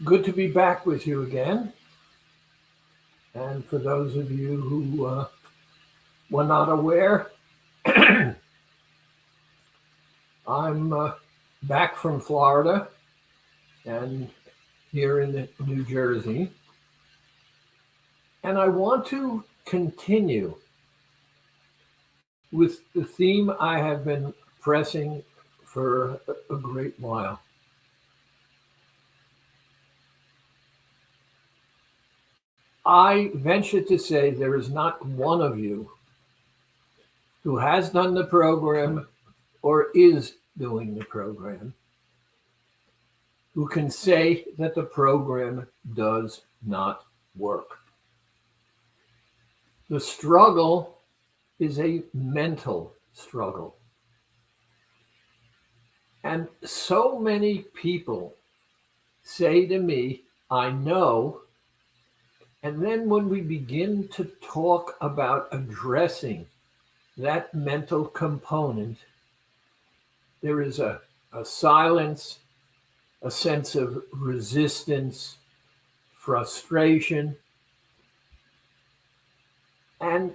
Good to be back with you again. And for those of you who were not aware, I'm back from Florida and here in New Jersey. And I want to continue with the theme I have been pressing for a great while. I venture to say there is not one of you who has done the program or is doing the program who can say that the program does not work. The struggle is a mental struggle. And so many people say to me, I know. And then when we begin to talk about addressing that mental component, there is a silence, a sense of resistance, frustration. And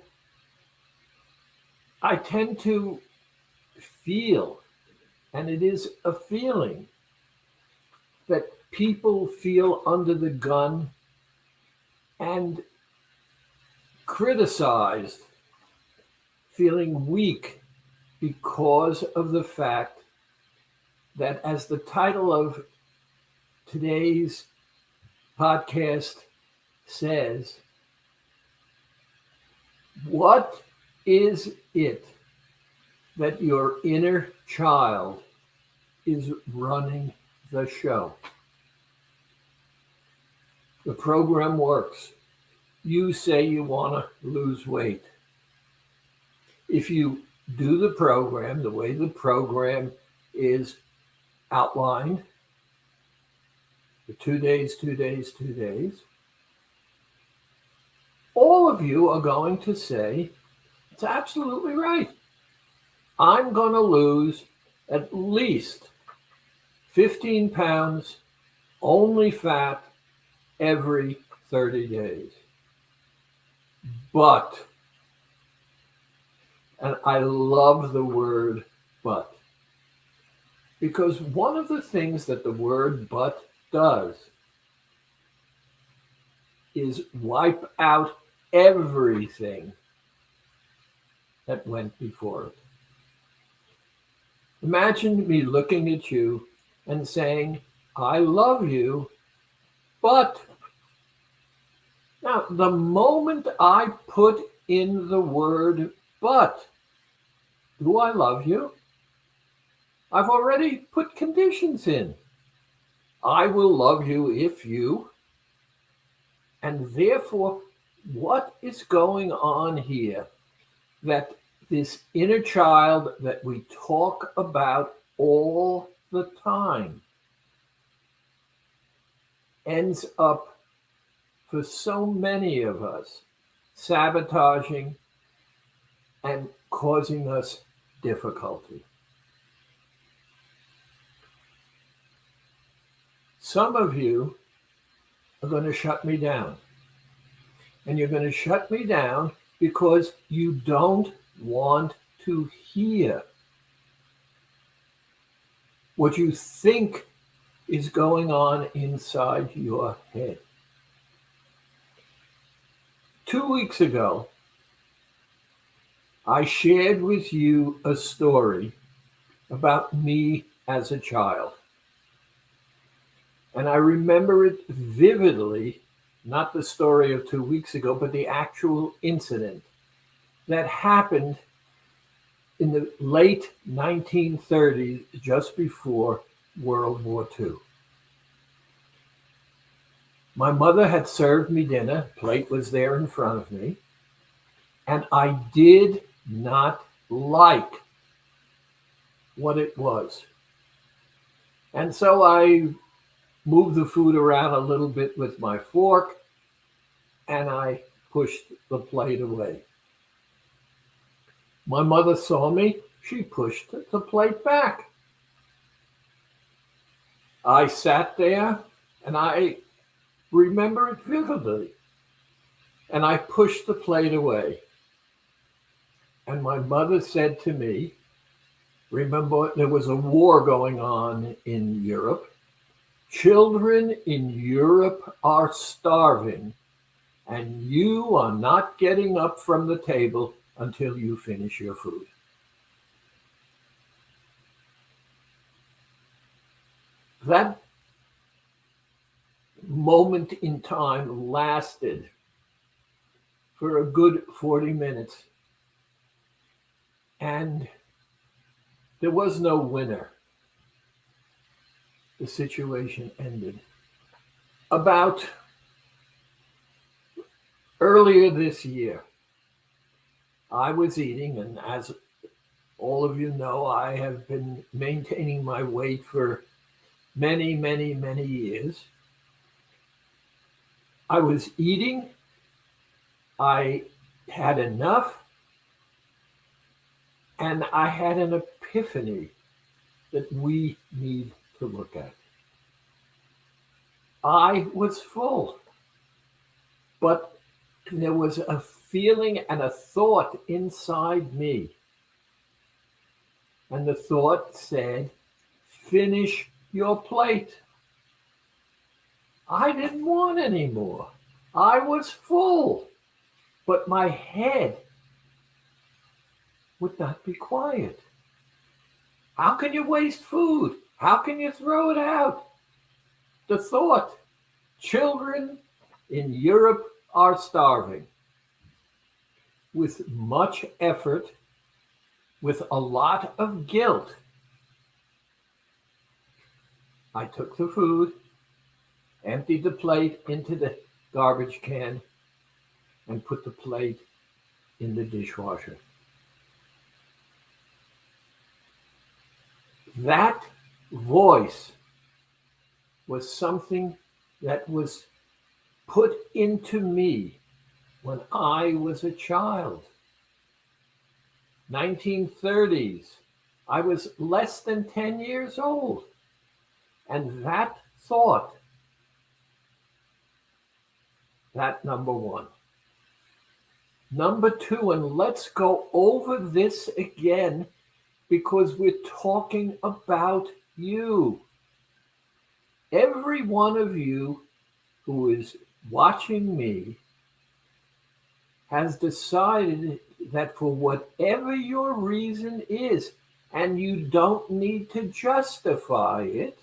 I tend to feel, and it is a feeling, that people feel under the gun and criticized, feeling weak because of the fact that, as the title of today's podcast says, what is it that your inner child is running the show? The program works. You say you want to lose weight. If you do the program the way the program is outlined, the 2 days, 2 days, 2 days, all of you are going to say, it's absolutely right. I'm going to lose at least 15 pounds, only fat, every 30 days. But, and I love the word but, because one of the things that the word but does is wipe out everything that went before it. Imagine me looking at you and saying, I love you, but. Now, the moment I put in the word but, do I love you? I've already put conditions in. I will love you if you. And therefore, what is going on here that this inner child that we talk about all the time ends up, for so many of us, sabotaging and causing us difficulty? Some of you are going to shut me down. And you're going to shut me down because you don't want to hear what you think is going on inside your head. 2 weeks ago, I shared with you a story about me as a child. And I remember it vividly, not the story of 2 weeks ago, but the actual incident that happened in the late 1930s, just before World War II. My mother had served me dinner, plate was there in front of me, and I did not like what it was. And so I moved the food around a little bit with my fork, and I pushed the plate away. My mother saw me, she pushed the plate back. I sat there And I remember it vividly. And I pushed the plate away. And my mother said to me, remember, there was a war going on in Europe. Children in Europe are starving, and you are not getting up from the table until you finish your food. That moment in time lasted for a good 40 minutes, and there was no winner. The situation ended. About earlier this year, I was eating, and as all of you know, I have been maintaining my weight for many, many, many years. I was eating, I had enough, and I had an epiphany that we need to look at. I was full, but there was a feeling and a thought inside me. And the thought said, finish your plate. I didn't want any more. I was full, but my head would not be quiet. How can you waste food? How can you throw it out? The thought, children in Europe are starving. With much effort, with a lot of guilt, I took the food, emptied the plate into the garbage can, and put the plate in the dishwasher. That voice was something that was put into me when I was a child. 1930s. I was less than 10 years old. And that thought, that number one. Number two, and let's go over this again because we're talking about you. Every one of you who is watching me has decided that for whatever your reason is, and you don't need to justify it,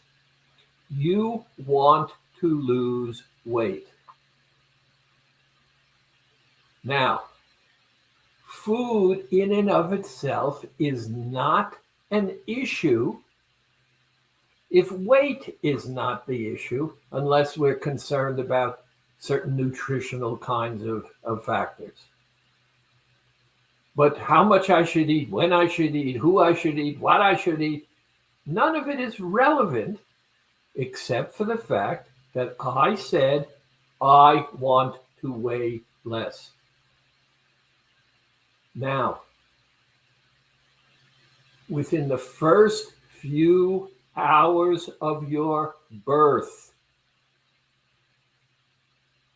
you want to lose weight. Now, food in and of itself is not an issue if weight is not the issue, unless we're concerned about certain nutritional kinds of factors. But how much I should eat, when I should eat, who I should eat, what I should eat, none of it is relevant except for the fact that I said I want to weigh less. Now, within the first few hours of your birth,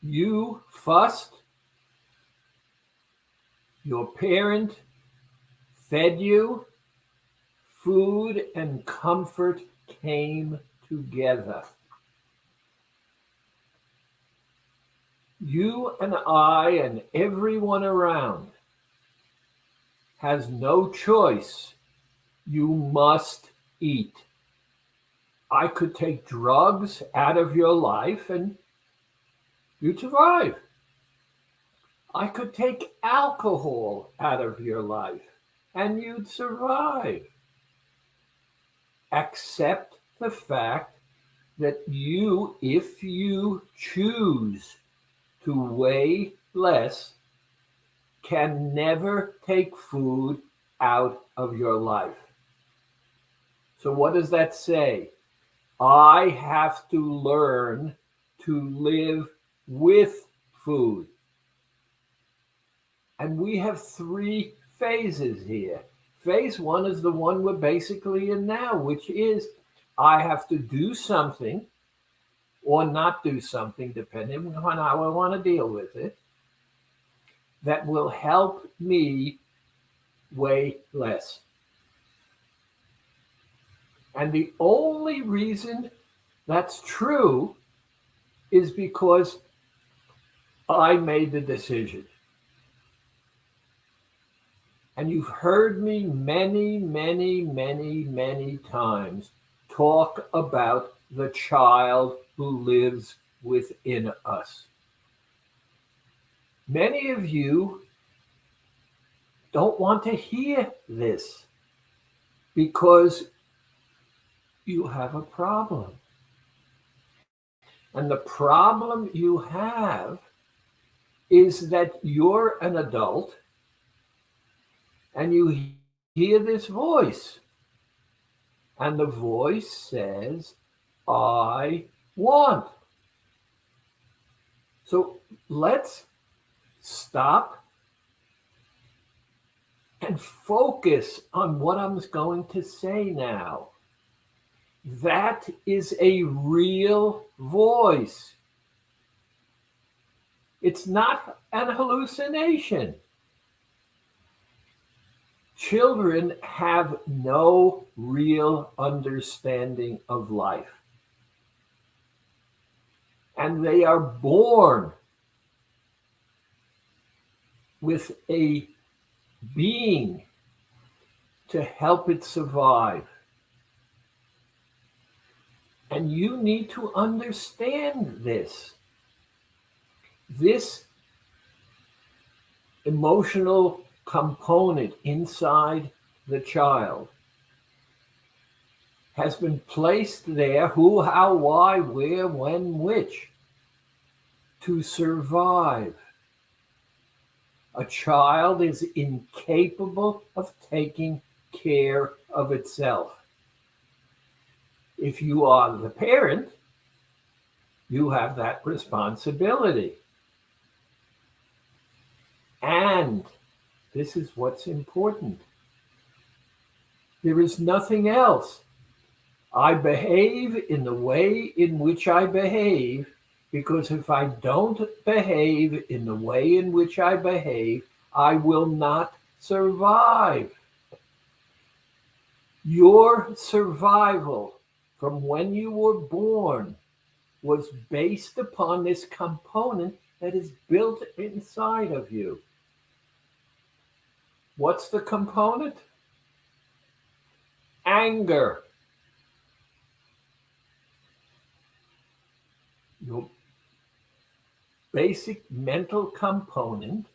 you fussed, your parent fed you, food and comfort came together. You and I and everyone around has no choice. You must eat. I could take drugs out of your life and you'd survive. I could take alcohol out of your life and you'd survive. Accept the fact that you, if you choose to weigh less, can never take food out of your life. So what does that say? I have to learn to live with food. And we have three phases here. Phase one is the one we're basically in now, which is I have to do something or not do something, depending on how I want to deal with it, that will help me weigh less. And the only reason that's true is because I made the decision. And you've heard me many, many, many, many times talk about the child who lives within us. Many of you don't want to hear this because you have a problem. And the problem you have is that you're an adult and you hear this voice. And the voice says, I want. So let's stop and focus on what I'm going to say now. That is a real voice. It's not an hallucination. Children have no real understanding of life. And they are born with a being to help it survive. And you need to understand this. This emotional component inside the child has been placed there, who, how, why, where, when, which, to survive. A child is incapable of taking care of itself. If you are the parent, you have that responsibility. And this is what's important. There is nothing else. I behave in the way in which I behave because if I don't behave in the way in which I behave, I will not survive. Your survival from when you were born was based upon this component that is built inside of you. What's the component? Anger. Your basic mental component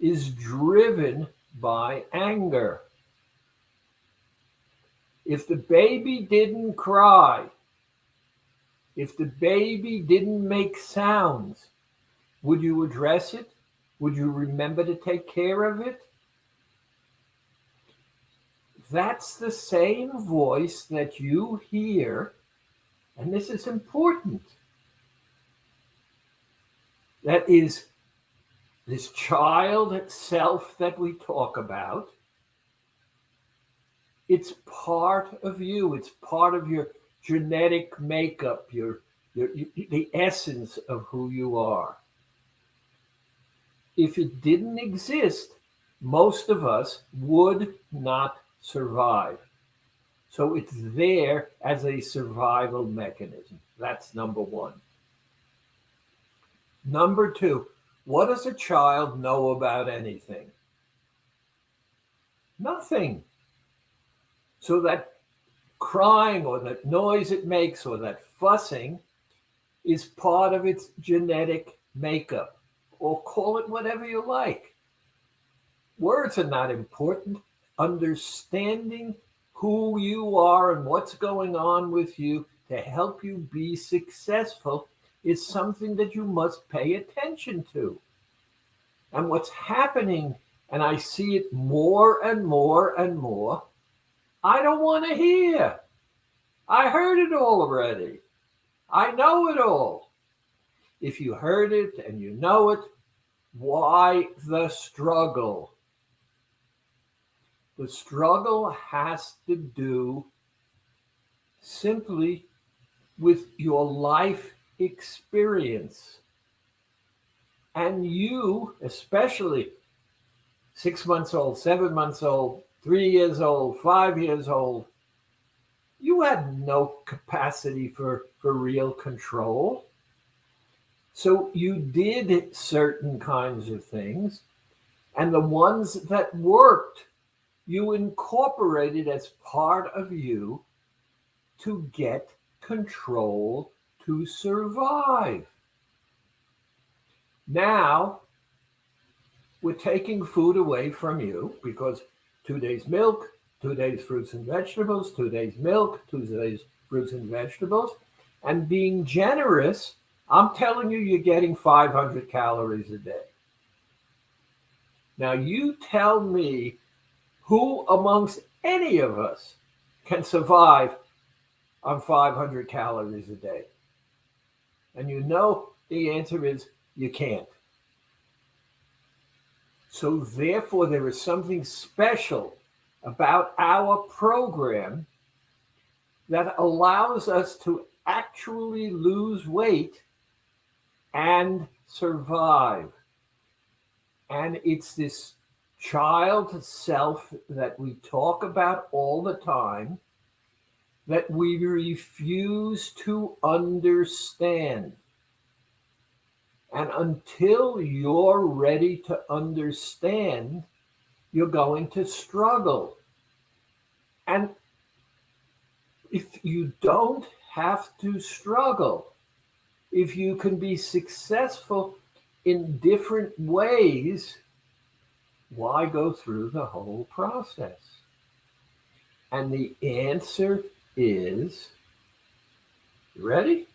is driven by anger. If the baby didn't cry, if the baby didn't make sounds, would you address it? Would you remember to take care of it? That's the same voice that you hear, and this is important. That is this child self that we talk about. It's part of you. It's part of your genetic makeup, the essence of who you are. If it didn't exist, most of us would not survive. So it's there as a survival mechanism. That's number one. Number two, what does a child know about anything? Nothing. So that crying or that noise it makes or that fussing is part of its genetic makeup, or call it whatever you like. Words are not important. Understanding who you are and what's going on with you to help you be successful is something that you must pay attention to. And what's happening, and I see it more and more and more, I don't want to hear. I heard it all already. I know it all. If you heard it and you know it, why the struggle? The struggle has to do simply with your life experience. And you, especially 6 months old, 7 months old, 3 years old, 5 years old, you had no capacity for real control. So you did certain kinds of things, and the ones that worked, you incorporated as part of you to get control to survive. Now, we're taking food away from you because 2 days milk, 2 days fruits and vegetables, 2 days milk, 2 days fruits and vegetables, and being generous. I'm telling you, you're getting 500 calories a day. Now, you tell me who amongst any of us can survive on 500 calories a day. And you know the answer is you can't. So therefore, there is something special about our program that allows us to actually lose weight and survive. And it's this child self that we talk about all the time that we refuse to understand. And until you're ready to understand, you're going to struggle. And if you don't have to struggle, if you can be successful in different ways, why go through the whole process? And the answer is, you ready?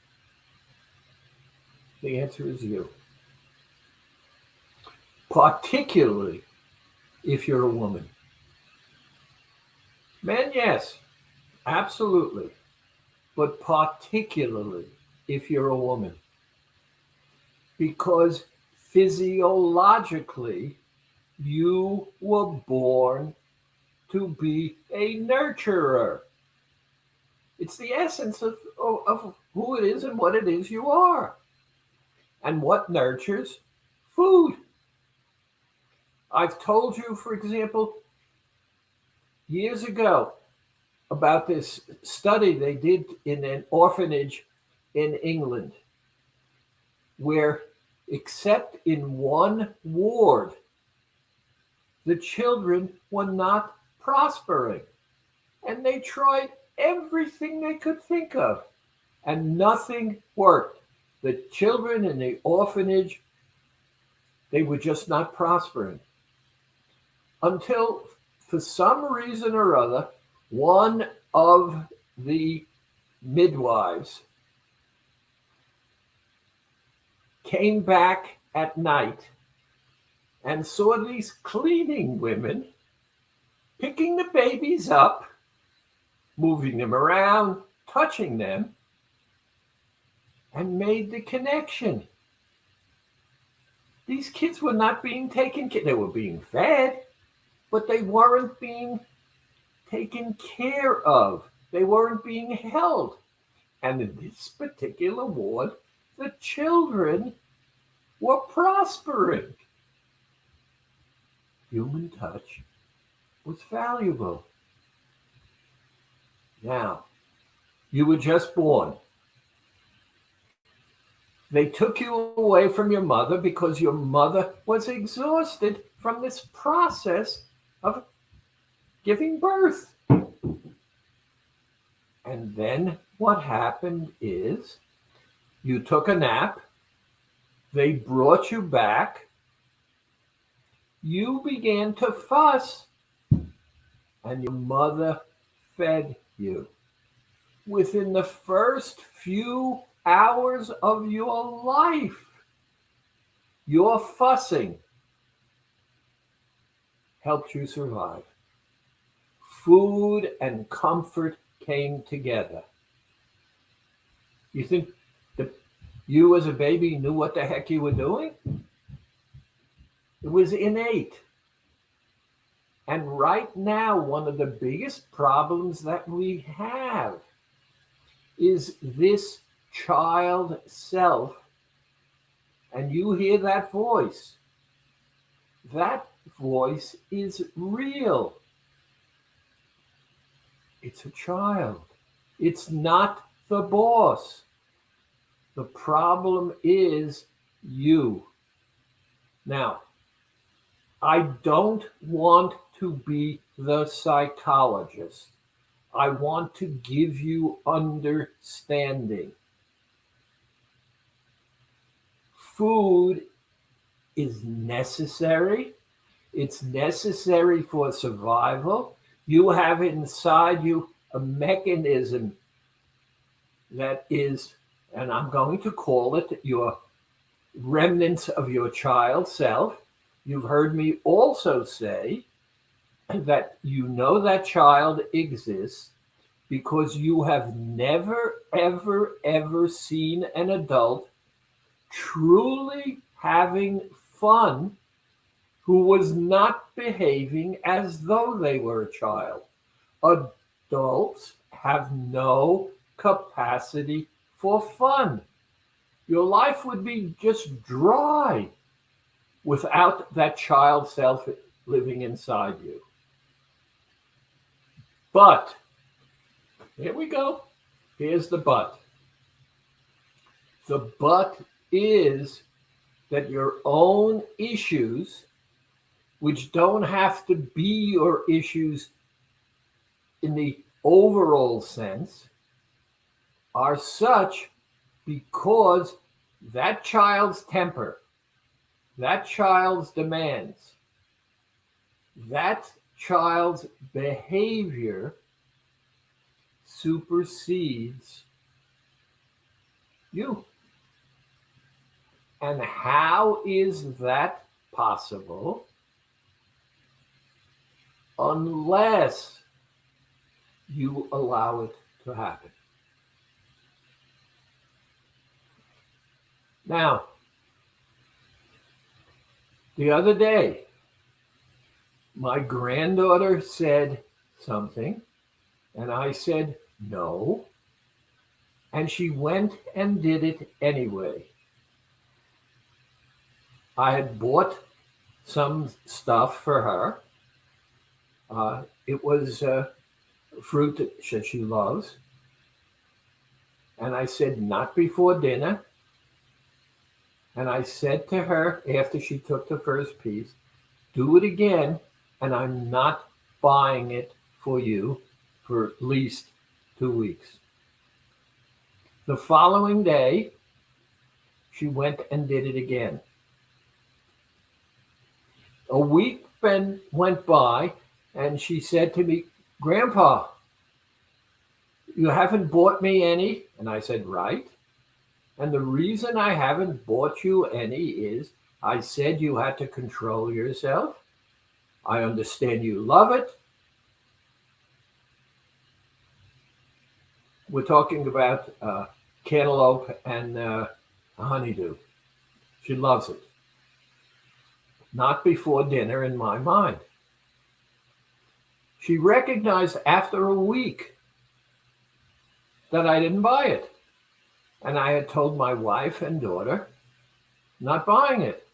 The answer is you. Particularly if you're a woman. Men, yes, absolutely. But particularly if you're a woman. Because physiologically, you were born to be a nurturer. It's the essence of who it is and what it is you are. And what nurtures? Food. I've told you, for example, years ago about this study they did in an orphanage in England, where, except in one ward, the children were not prospering. And they tried everything they could think of, and nothing worked. The children in the orphanage, they were just not prospering. Until, for some reason or other, one of the midwives came back at night and saw these cleaning women picking the babies up, moving them around, touching them, and made the connection. These kids were not being taken care of. They were being fed, but they weren't being taken care of. They weren't being held. And in this particular ward, the children were prospering. Human touch was valuable. Now, you were just born. They took you away from your mother because your mother was exhausted from this process of giving birth. And then what happened is you took a nap. They brought you back. You began to fuss, and your mother fed you. Within the first few hours of your life, your fussing helped you survive. Food and comfort came together. You think that you as a baby knew what the heck you were doing? It was innate. And right now, one of the biggest problems that we have is this child self and you hear that voice is real. It's a child. It's not the boss. The problem is you. Now, I don't want to be the psychologist. I want to give you understanding. Food is necessary. It's necessary for survival. You have inside you a mechanism that is, and I'm going to call it your remnants of your child self. You've heard me also say that you know that child exists because you have never, ever, ever seen an adult truly having fun who was not behaving as though they were a child. Adults have no capacity for fun. Your life would be just dry without that child self living inside you. But, here we go. Here's the but. The but is that your own issues, which don't have to be your issues in the overall sense, are such because that child's temper, that child's demands, that child's behavior supersedes you. And how is that possible? Unless you allow it to happen. Now, the other day, my granddaughter said something, and I said no, and she went and did it anyway. I had bought some stuff for her. It was fruit that she loves. And I said, not before dinner. And I said to her, after she took the first piece, do it again, and I'm not buying it for you for at least 2 weeks. The following day, she went and did it again. A week went by, and she said to me, Grandpa, you haven't bought me any? And I said, right. And the reason I haven't bought you any is I said you had to control yourself. I understand you love it. We're talking about cantaloupe and honeydew. She loves it. Not before dinner in my mind. She recognized after a week that I didn't buy it. And I had told my wife and daughter, not buying it,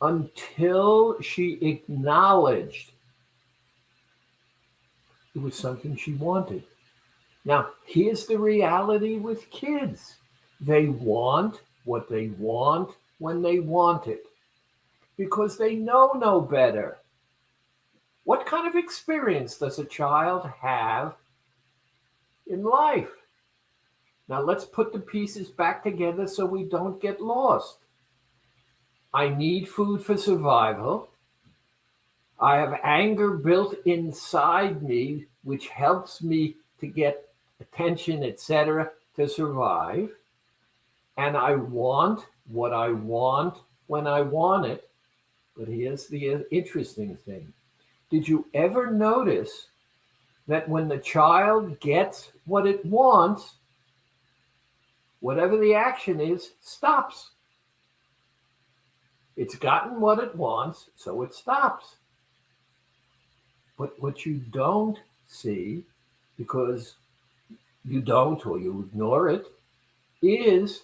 until she acknowledged it was something she wanted. Now, here's the reality with kids. They want what they want when they want it because they know no better. What kind of experience does a child have in life? Now let's put the pieces back together so we don't get lost. I need food for survival. I have anger built inside me, which helps me to get attention, etc., to survive. And I want what I want when I want it. But here's the interesting thing. Did you ever notice that when the child gets what it wants, whatever the action is, stops? It's gotten what it wants, so it stops. But what you don't see, because you don't or you ignore it, is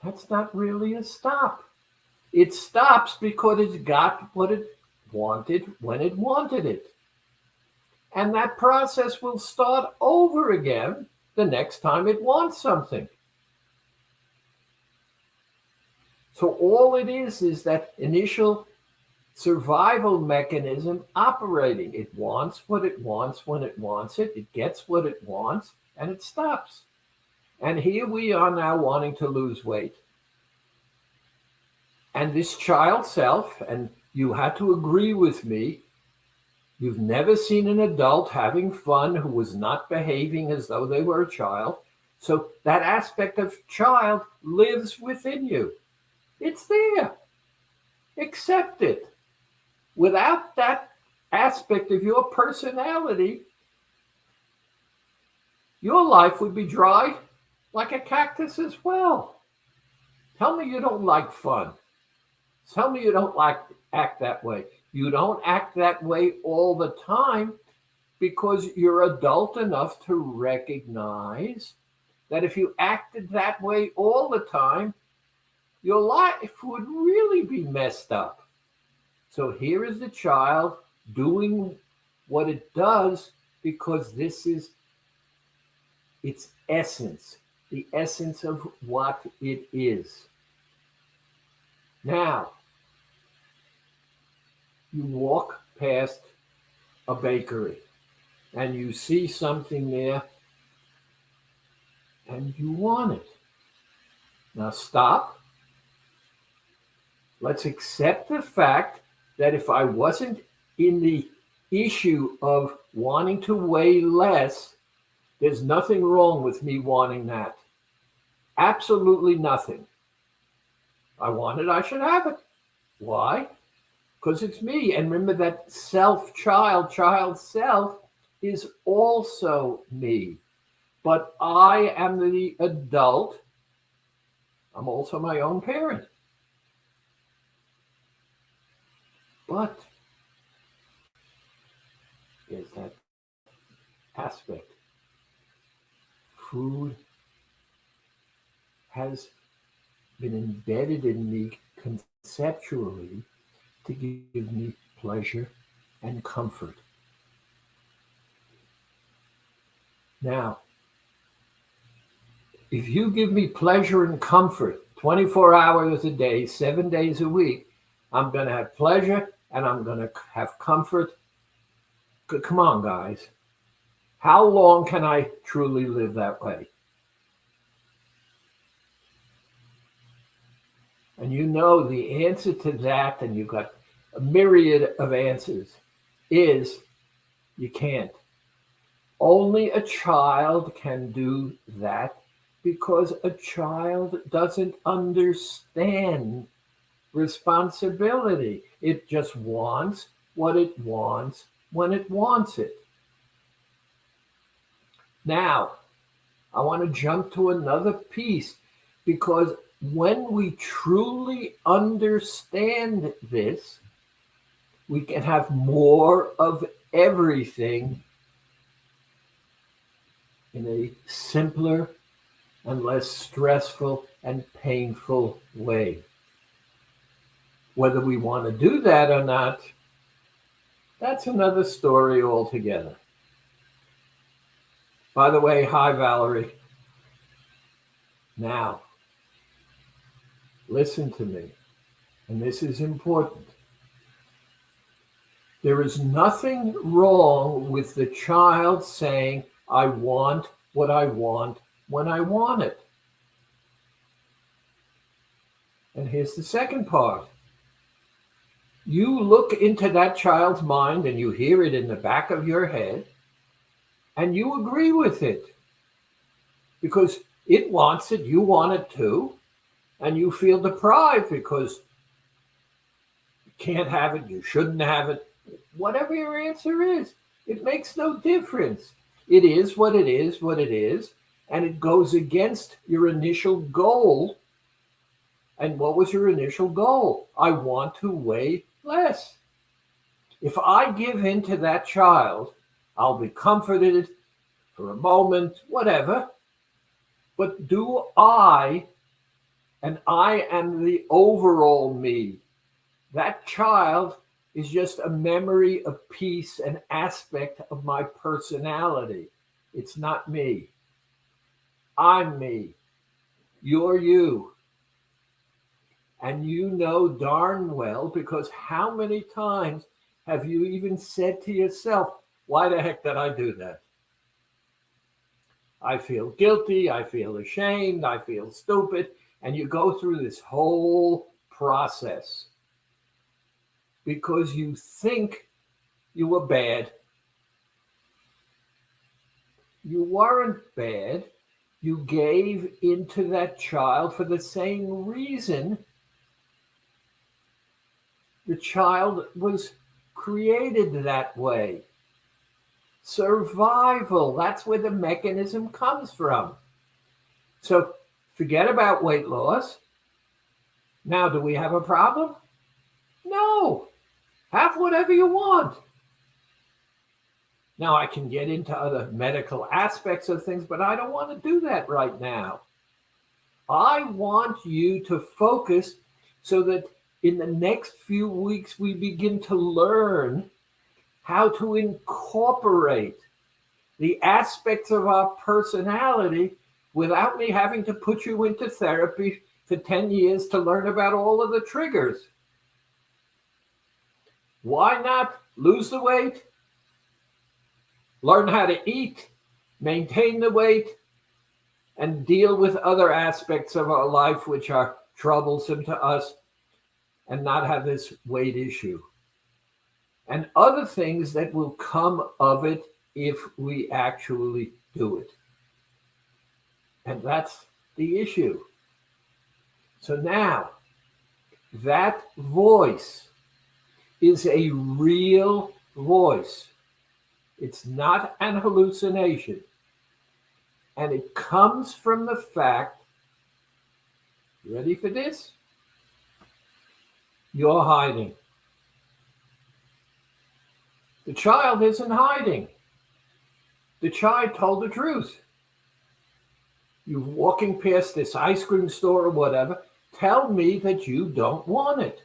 that's not really a stop. It stops because it's got what it wanted when it wanted it. And that process will start over again the next time it wants something. So all it is that initial survival mechanism operating. It wants what it wants when it wants it. It gets what it wants and it stops. And here we are now wanting to lose weight. And this child self, and you had to agree with me, you've never seen an adult having fun who was not behaving as though they were a child. So that aspect of child lives within you. It's there. Accept it. Without that aspect of your personality, your life would be dry like a cactus as well. Tell me you don't like fun. Tell me you don't like act that way. You don't act that way all the time because you're adult enough to recognize that if you acted that way all the time, your life would really be messed up. So here is the child doing what it does because this is its essence, the essence of what it is. Now, you walk past a bakery and you see something there and you want it. Now stop. Let's accept the fact that if I wasn't in the issue of wanting to weigh less, there's nothing wrong with me wanting that. Absolutely nothing. I want it, I should have it. Why? Because it's me. And remember that child self is also me. But I am the adult. I'm also my own parent. But there's that aspect. Food has been embedded in me conceptually to give me pleasure and comfort. Now, if you give me pleasure and comfort 24 hours a day, 7 days a week, I'm going to have pleasure and I'm going to have comfort. Come on, guys. How long can I truly live that way? And you know the answer to that, and you've got a myriad of answers, is you can't. Only a child can do that because a child doesn't understand responsibility. It just wants what it wants when it wants it. Now, I want to jump to another piece because when we truly understand this, we can have more of everything in a simpler and less stressful and painful way. Whether we want to do that or not, that's another story altogether. By the way, hi, Valerie. Now, listen to me, and this is important. There is nothing wrong with the child saying, I want what I want when I want it. And here's the second part. You look into that child's mind and you hear it in the back of your head and you agree with it because it wants it, you want it too, and you feel deprived because you can't have it, you shouldn't have it. Whatever your answer is, it makes no difference. It is what it is, and it goes against your initial goal. And what was your initial goal? I want to weigh less. If I give in to that child, I'll be comforted for a moment, whatever. But do I, and I am the overall me. That child is just a memory, a piece, an aspect of my personality. It's not me. I'm me. You're you. And you know darn well, because how many times have you even said to yourself, why the heck did I do that? I feel guilty. I feel ashamed. I feel stupid. And you go through this whole process because you think you were bad. You weren't bad. You gave into that child for the same reason the child was created that way. Survival. That's where the mechanism comes from. So forget about weight loss. Now, do we have a problem? No. Have whatever you want. Now, I can get into other medical aspects of things, but I don't want to do that right now. I want you to focus so that in the next few weeks, we begin to learn how to incorporate the aspects of our personality without me having to put you into therapy for 10 years to learn about all of the triggers. Why not lose the weight, learn how to eat, maintain the weight, and deal with other aspects of our life which are troublesome to us, and not have this weight issue and other things that will come of it if we actually do it. And that's the issue. So now, that voice is a real voice. It's not an hallucination. And it comes from the fact, you ready for this? You're hiding. The child isn't hiding. The child told the truth. You're walking past this ice cream store or whatever. Tell me that you don't want it.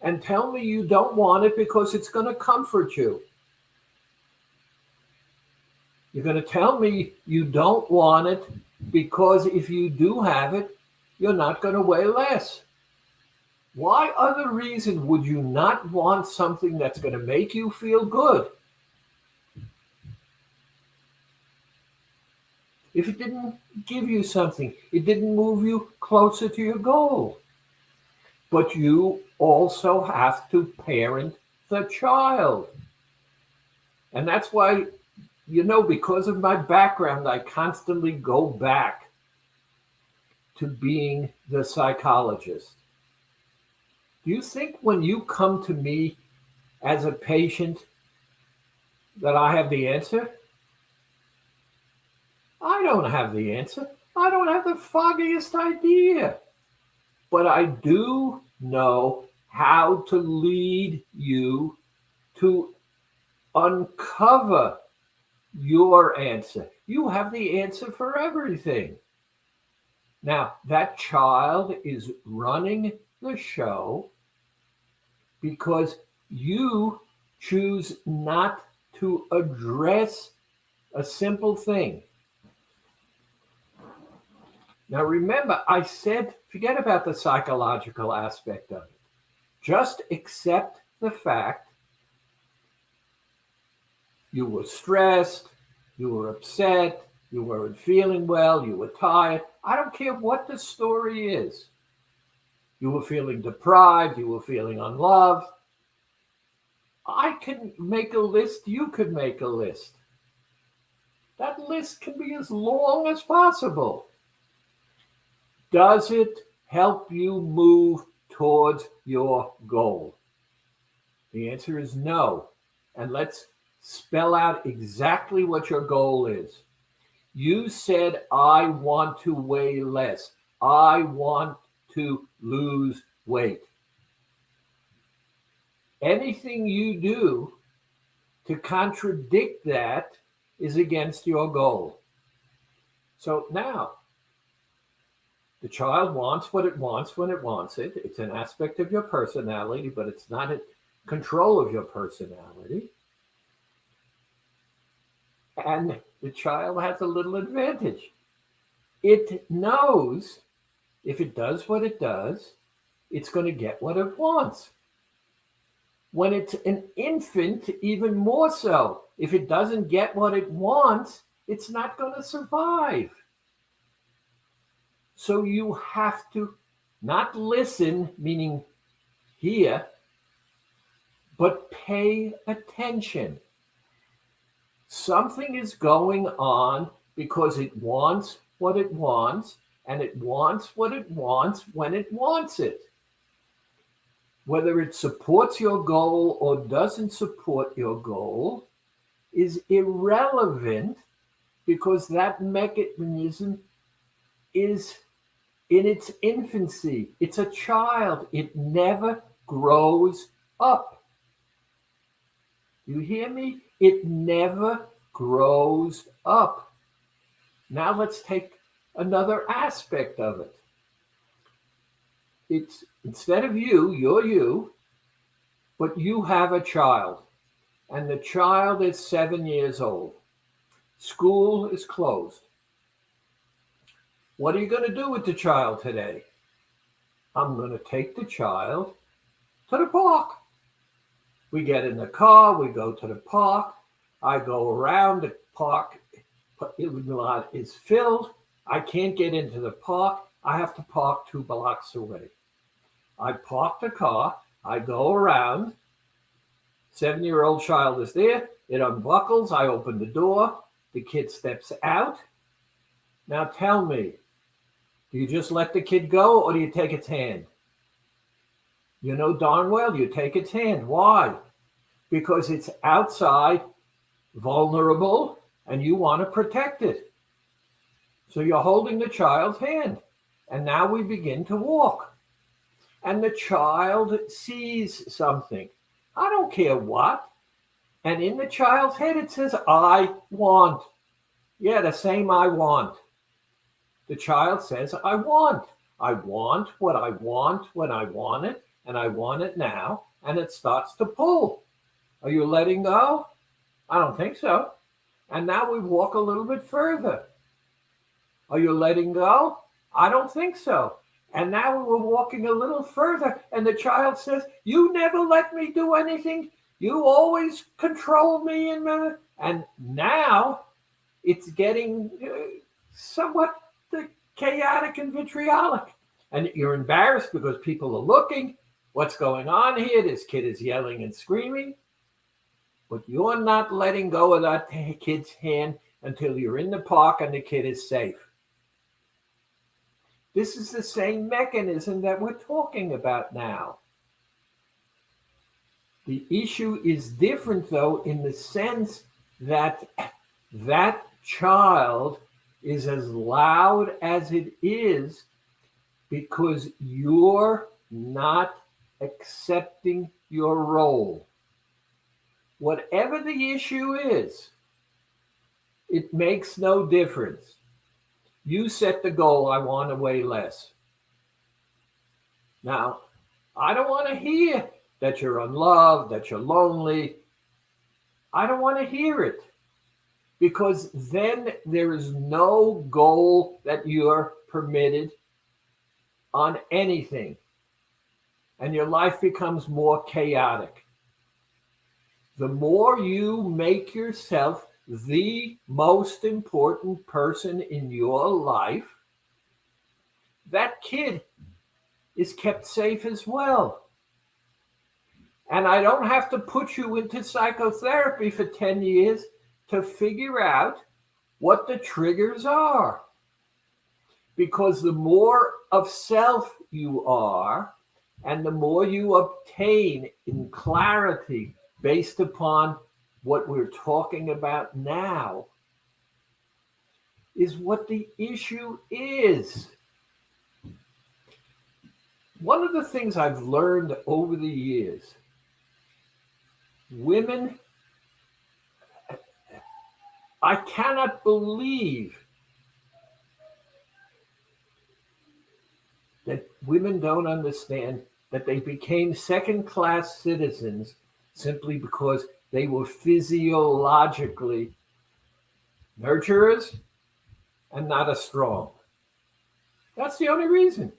And tell me you don't want it because it's going to comfort you. You're going to tell me you don't want it because if you do have it, you're not going to weigh less. Why other reason would you not want something that's going to make you feel good? If it didn't give you something, it didn't move you closer to your goal. But you also have to parent the child. And that's why, because of my background, I constantly go back to being the psychologist. Do you think when you come to me as a patient that I have the answer? I don't have the answer. I don't have the foggiest idea. But I do know how to lead you to uncover your answer. You have the answer for everything. Now, that child is running the show because you choose not to address a simple thing. Now, remember, I said, forget about the psychological aspect of it. Just accept the fact you were stressed, you were upset, you weren't feeling well, you were tired. I don't care what the story is. You were feeling deprived, you were feeling unloved. I can make a list, you could make a list. That list can be as long as possible. Does it help you move towards your goal? The answer is no. And let's spell out exactly what your goal is. You said, I want to weigh less. I want to lose weight. Anything you do to contradict that is against your goal. So now, The child wants what it wants when it wants it. It's an aspect of your personality, but it's not in control of your personality. And the child has a little advantage. It knows if it does what it does, it's going to get what it wants. When it's an infant, even more so. If it doesn't get what it wants, it's not going to survive. So you have to not listen, meaning hear, but pay attention. Something is going on because it wants what it wants, and it wants what it wants when it wants it. Whether it supports your goal or doesn't support your goal is irrelevant, because that mechanism is in its infancy. It's a child. It never grows up. You hear me? It never grows up. Now let's take another aspect of it. It's instead of you're you, but you have a child, and the child is 7 years old. School is closed. What are you going to do with the child today? I'm going to take the child to the park. We get in the car, we go to the park. I go around the park. The lot is filled. I can't get into the park. I have to park 2 blocks away. I park the car. I go around. 7-year-old child is there. It unbuckles. I open the door. The kid steps out. Now tell me, do you just let the kid go, or do you take its hand? You know darn well you take its hand. Why? Because it's outside, vulnerable, and you want to protect it. So you're holding the child's hand. And now we begin to walk. And the child sees something. I don't care what. And in the child's head it says, I want. Yeah, the same I want. The child says, I want. I want what I want when I want it, and I want it now, and it starts to pull. Are you letting go? I don't think so. And now we walk a little bit further. Are you letting go? I don't think so. And now we're walking a little further, and the child says, you never let me do anything. You always control me. And now it's getting somewhat chaotic and vitriolic. And you're embarrassed because people are looking. What's going on here? This kid is yelling and screaming. But you're not letting go of that kid's hand until you're in the park and the kid is safe. This is the same mechanism that we're talking about now. The issue is different, though, in the sense that that child is as loud as it is because you're not accepting your role. Whatever the issue is, it makes no difference. You set the goal, I want to weigh less. Now, I don't want to hear that you're unloved, that you're lonely. I don't want to hear it, because then there is no goal that you're permitted on anything, and your life becomes more chaotic. The more you make yourself the most important person in your life, that kid is kept safe as well. And I don't have to put you into psychotherapy for 10 years to figure out what the triggers are. Because the more of self you are, and the more you obtain in clarity based upon what we're talking about now, is what the issue is. One of the things I've learned over the years, women, I cannot believe women don't understand that they became second-class citizens simply because they were physiologically nurturers and not as strong. That's the only reason.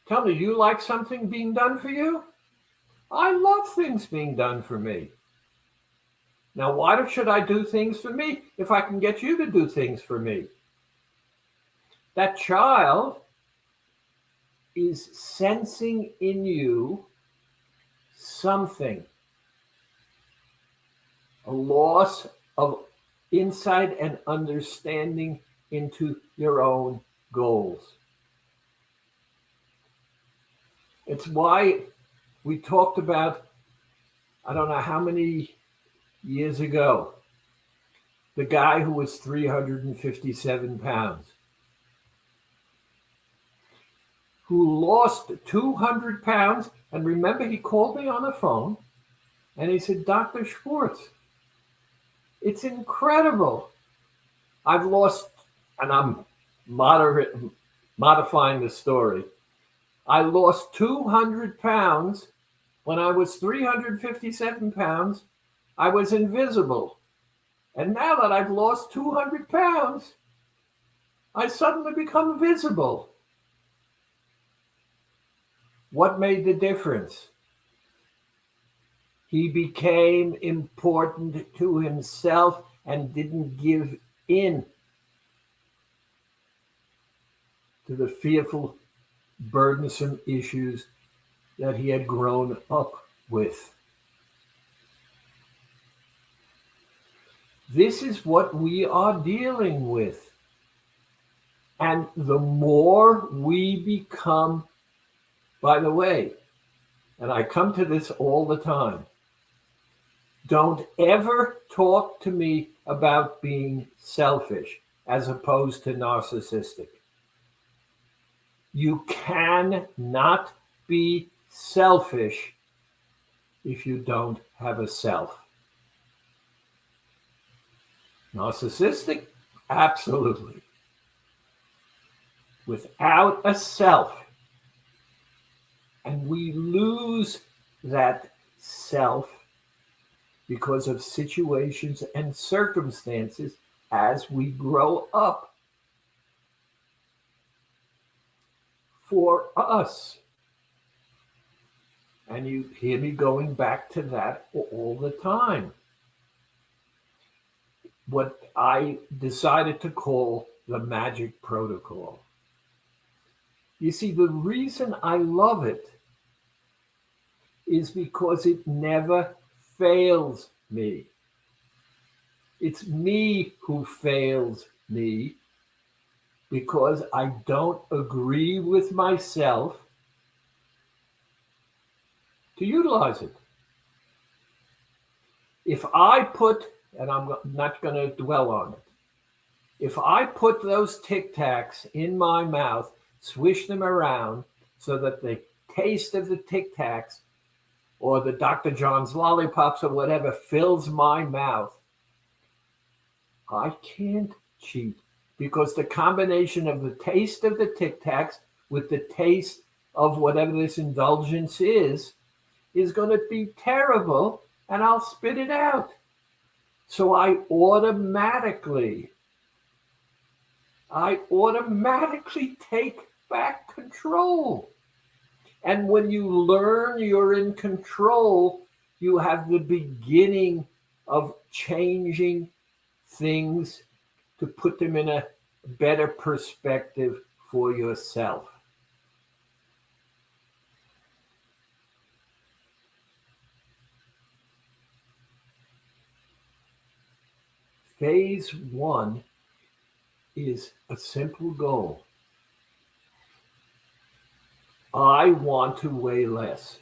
Tell me, you like something being done for you? I love things being done for me. Now, why should I do things for me if I can get you to do things for me? That child is sensing in you something, a loss of insight and understanding into your own goals. It's why we talked about, I don't know how many years ago, the guy who was 357 pounds, who lost 200 pounds. And remember, he called me on the phone and he said, Dr. Schwartz, it's incredible. I've lost, and I'm modifying the story. I lost 200 pounds. When I was 357 pounds, I was invisible. And now that I've lost 200 pounds, I suddenly become visible. What made the difference? He became important to himself and didn't give in to the fearful, burdensome issues that he had grown up with. This is what we are dealing with. And the more we become, by the way, and I come to this all the time, don't ever talk to me about being selfish as opposed to narcissistic. You cannot be selfish if you don't have a self. Narcissistic? Absolutely. Without a self, and we lose that self because of situations and circumstances as we grow up. For us, and you hear me going back to that all the time, what I decided to call the magic protocol. You see, the reason I love it is because it never fails me. It's me who fails me because I don't agree with myself to utilize it. If I put, and I'm not going to dwell on it, if I put those Tic Tacs in my mouth, swish them around so that the taste of the Tic Tacs or the Dr. John's lollipops or whatever fills my mouth, I can't cheat because the combination of the taste of the Tic Tacs with the taste of whatever this indulgence is going to be terrible, and I'll spit it out. So I automatically take back control. And when you learn you're in control, you have the beginning of changing things to put them in a better perspective for yourself. Phase one is a simple goal. I want to weigh less.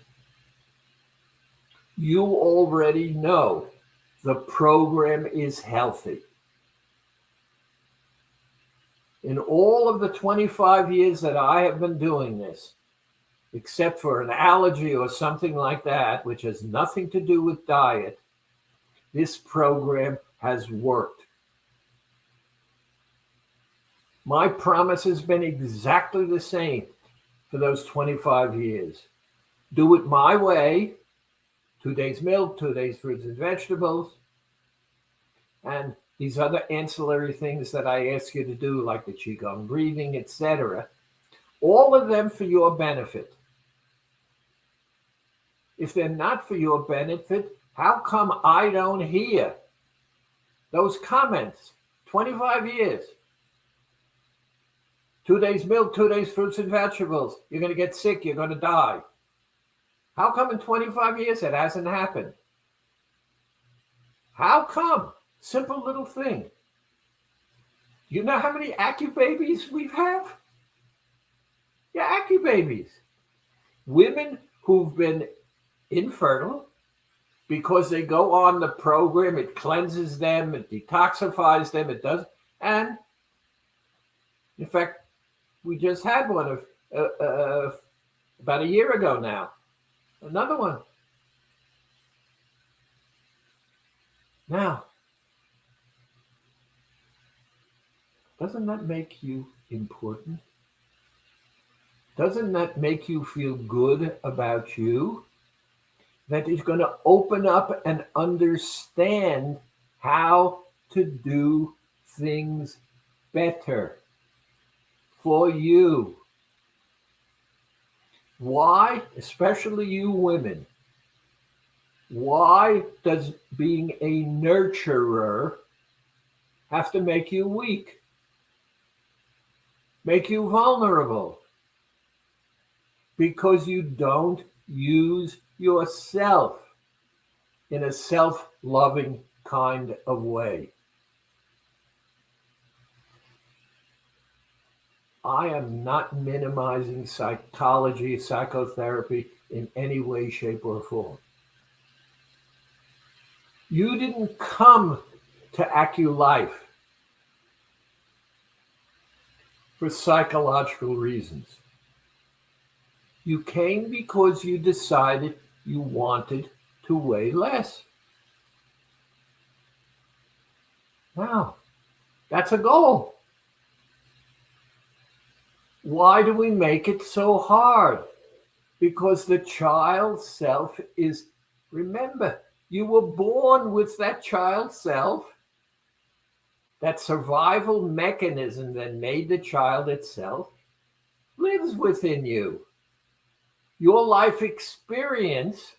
You already know the program is healthy. In all of the 25 years that I have been doing this, except for an allergy or something like that, which has nothing to do with diet, this program has worked. My promise has been exactly the same for those 25 years. Do it my way, 2 days milk, 2 days fruits and vegetables, and these other ancillary things that I ask you to do, like the Qigong breathing, etc. All of them for your benefit. If they're not for your benefit, how come I don't hear those comments? 25 years. 2 days milk, 2 days fruits and vegetables. You're going to get sick. You're going to die. How come in 25 years it hasn't happened? How come? Simple little thing. You know how many AccuBabies we have? Yeah, AccuBabies. Women who've been infertile because they go on the program, it cleanses them, it detoxifies them, it does. And in fact, we just had one of about a year ago now. Another one. Now, doesn't that make you important? Doesn't that make you feel good about you? That is going to open up and understand how to do things better for you. Why, especially you women, why does being a nurturer have to make you weak, make you vulnerable? Because you don't use yourself in a self-loving kind of way. I am not minimizing psychology, psychotherapy in any way, shape, or form. You didn't come to AccuLife for psychological reasons. You came because you decided you wanted to weigh less. Now, that's a goal. Why do we make it so hard? Because the child self is, remember, you were born with that child self, that survival mechanism that made the child itself lives within you. Your life experience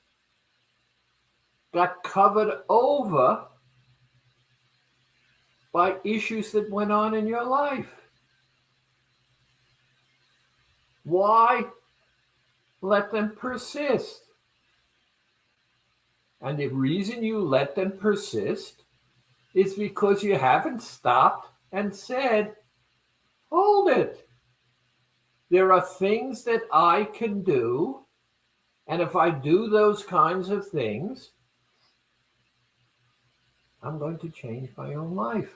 got covered over by issues that went on in your life. Why let them persist? And the reason you let them persist is because you haven't stopped and said, hold it. There are things that I can do, and if I do those kinds of things, I'm going to change my own life.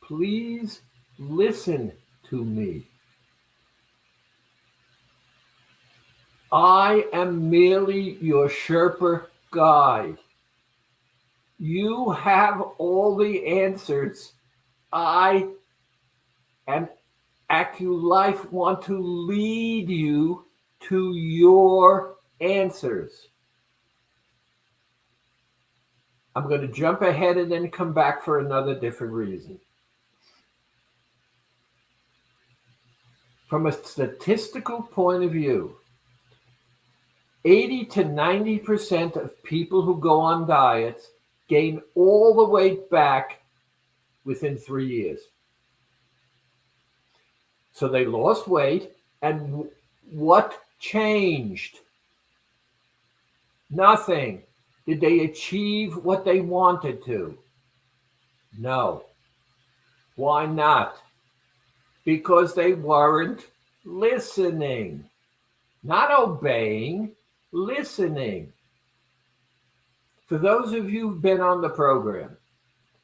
Please listen to me. I am merely your Sherpa guide. You have all the answers. I and AccuLife want to lead you to your answers. I'm going to jump ahead and then come back for another different reason. From a statistical point of view, 80 to 90% of people who go on diets gain all the weight back within 3 years. So they lost weight, and what changed? Nothing. Did they achieve what they wanted to? No. Why not? Because they weren't listening, not obeying, listening. For those of you who've been on the program,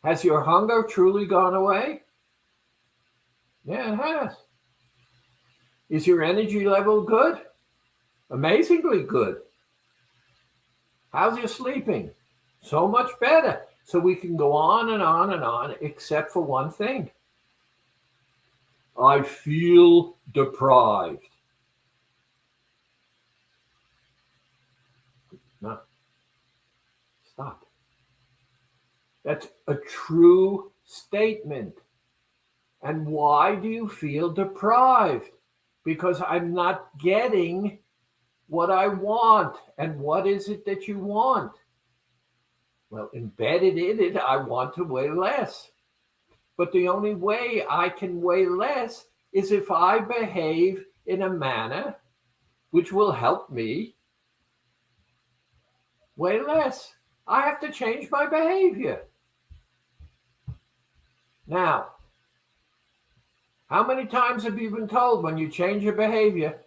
has your hunger truly gone away? Yeah, it has. Is your energy level good? Amazingly good. How's your sleeping? So much better. So we can go on and on and on, except for one thing. I feel deprived. No, stop. That's a true statement. And why do you feel deprived? Because I'm not getting what I want. And what is it that you want? Well, embedded in it, I want to weigh less. But the only way I can weigh less is if I behave in a manner which will help me weigh less. I have to change my behavior. Now, how many times have you been told when you change your behavior,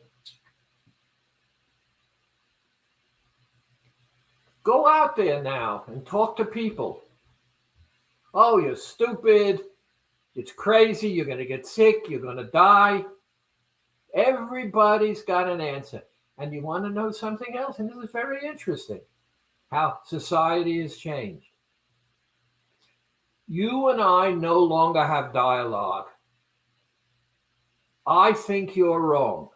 go out there now and talk to people? Oh, you're stupid. It's crazy. You're going to get sick. You're going to die. Everybody's got an answer. And you want to know something else? And this is very interesting, how society has changed. You and I no longer have dialogue. I think you're wrong.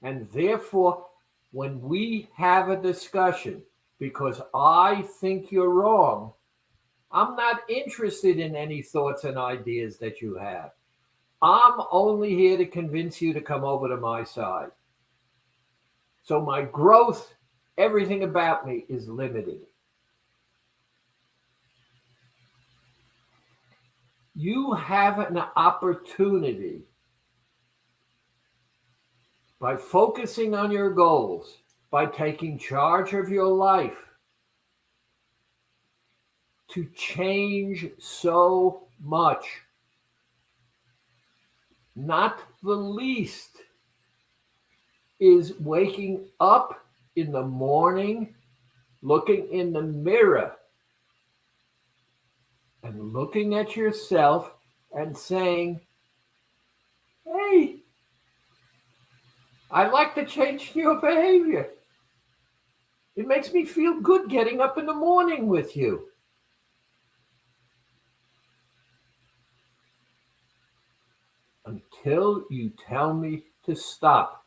And therefore, when we have a discussion, because I think you're wrong, I'm not interested in any thoughts and ideas that you have. I'm only here to convince you to come over to my side. So my growth, everything about me is limited. You have an opportunity by focusing on your goals, by taking charge of your life, to change so much. Not the least is waking up in the morning, looking in the mirror, and looking at yourself and saying, hey, I'd like to change your behavior. It makes me feel good getting up in the morning with you. Until you tell me to stop.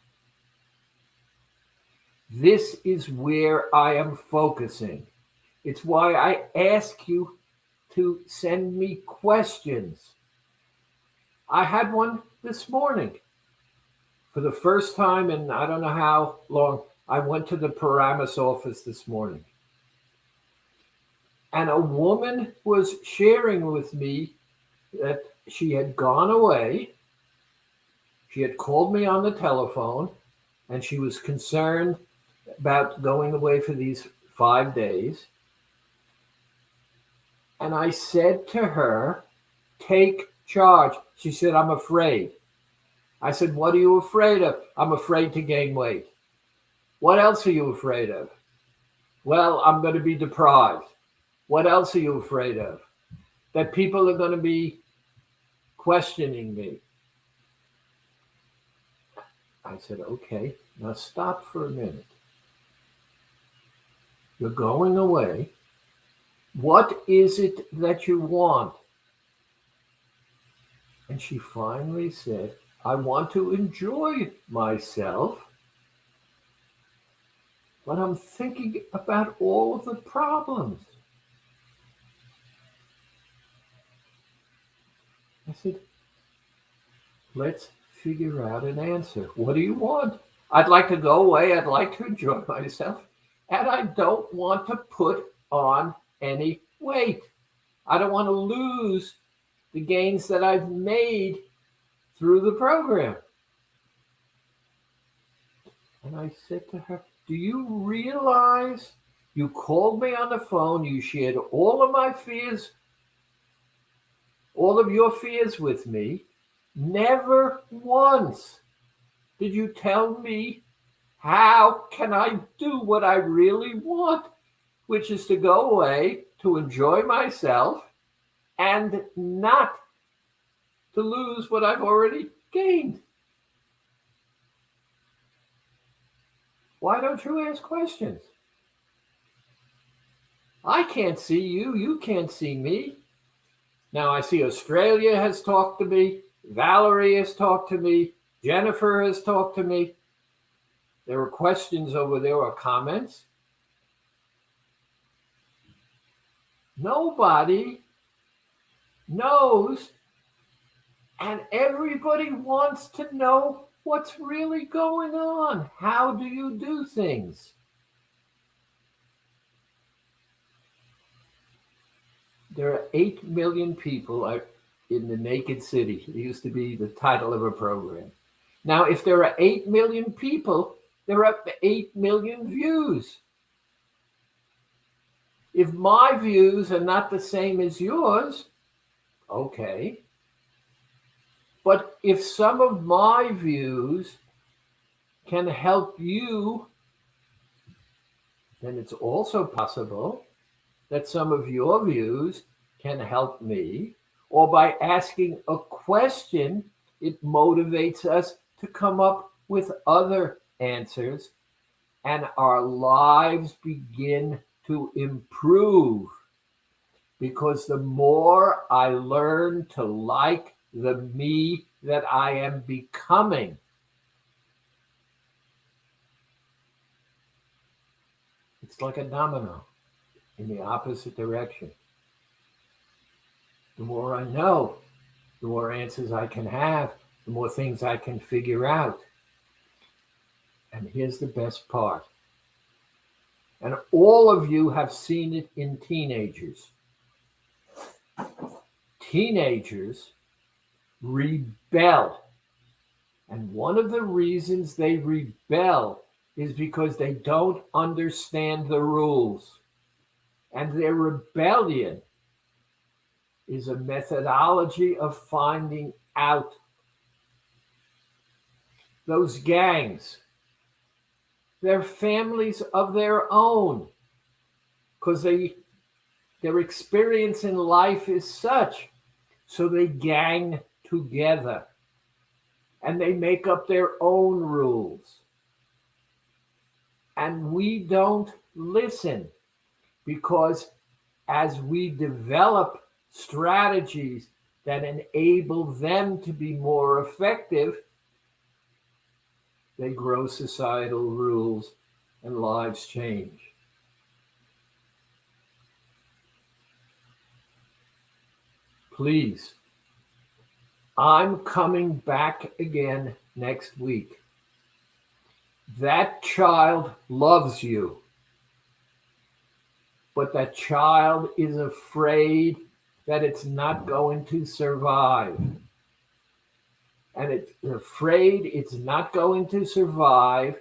This is where I am focusing. It's why I ask you to send me questions. I had one this morning. For the first time in I don't know how long, I went to the Paramus office this morning. And a woman was sharing with me that she had gone away. She had called me on the telephone, and she was concerned about going away for these 5 days. And I said to her, take charge. She said, I'm afraid. I said, what are you afraid of? I'm afraid to gain weight. What else are you afraid of? Well, I'm going to be deprived. What else are you afraid of? That people are going to be questioning me. I said, okay, now stop for a minute. You're going away. What is it that you want? And she finally said, I want to enjoy myself, but I'm thinking about all of the problems. I said, let's figure out an answer. What do you want? I'd like to go away. I'd like to enjoy myself. And I don't want to put on any weight. I don't want to lose the gains that I've made through the program. And I said to her, do you realize you called me on the phone, you shared all of my fears, all of your fears with me. Never once did you tell me, how can I do what I really want, which is to go away, to enjoy myself, and not to lose what I've already gained? Why don't you ask questions? I can't see you. You can't see me. Now I see Australia has talked to me. Valerie has talked to me. Jennifer has talked to me. There were questions over there or comments. Nobody knows, and everybody wants to know what's really going on. How do you do things? There are 8 million people in the Naked City. It used to be the title of a program. Now, if there are 8 million people, there are 8 million views. If my views are not the same as yours, okay. But if some of my views can help you, then it's also possible that some of your views can help me. Or by asking a question, it motivates us to come up with other answers, and our lives begin to improve. Because the more I learn to like the me that I am becoming, it's like a domino in the opposite direction. The more I know, the more answers I can have, the more things I can figure out. And here's the best part. And all of you have seen it in teenagers. Teenagers rebel. And one of the reasons they rebel is because they don't understand the rules. And their rebellion is a methodology of finding out. Those gangs, they're families of their own, because their experience in life is such. So they gang together and they make up their own rules. And we don't listen, because as we develop strategies that enable them to be more effective, they grow societal rules and lives change. Please, I'm coming back again next week. That child loves you, but that child is afraid that it's not going to survive. And it's afraid it's not going to survive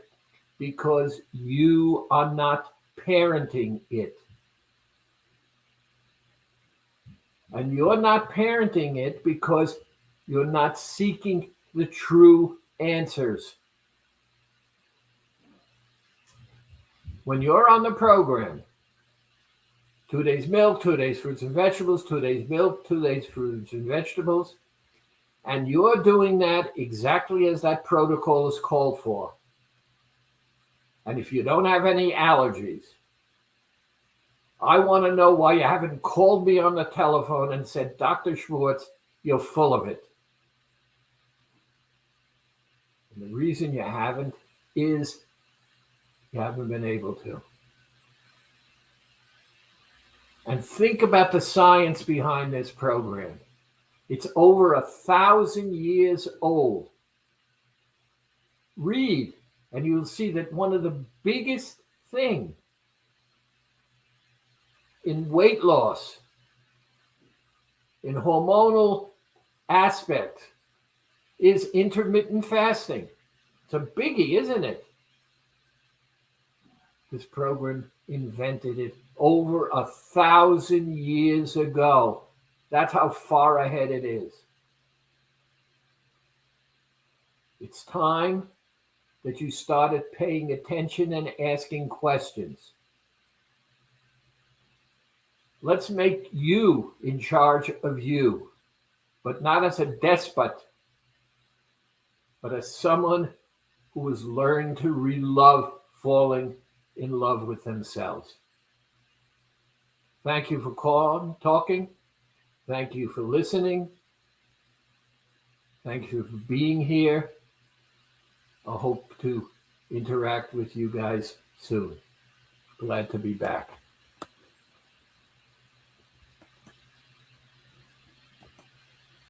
because you are not parenting it. And you're not parenting it because you're not seeking the true answers. When you're on the program, 2 days milk, 2 days fruits and vegetables, 2 days milk, 2 days fruits and vegetables, and you're doing that exactly as that protocol is called for. And if you don't have any allergies, I want to know why you haven't called me on the telephone and said, Dr. Schwartz, you're full of it. And the reason you haven't is you haven't been able to. And think about the science behind this program. It's over 1,000 years old. Read, and you'll see that one of the biggest things in weight loss, in hormonal aspects, is intermittent fasting. It's a biggie, isn't it? This program invented it over 1,000 years ago. That's how far ahead it is. It's time that you started paying attention and asking questions. Let's make you in charge of you, but not as a despot, but as someone who has learned to falling in love with themselves. Thank you for calling, talking. Thank you for listening. Thank you for being here. I hope to interact with you guys soon. Glad to be back.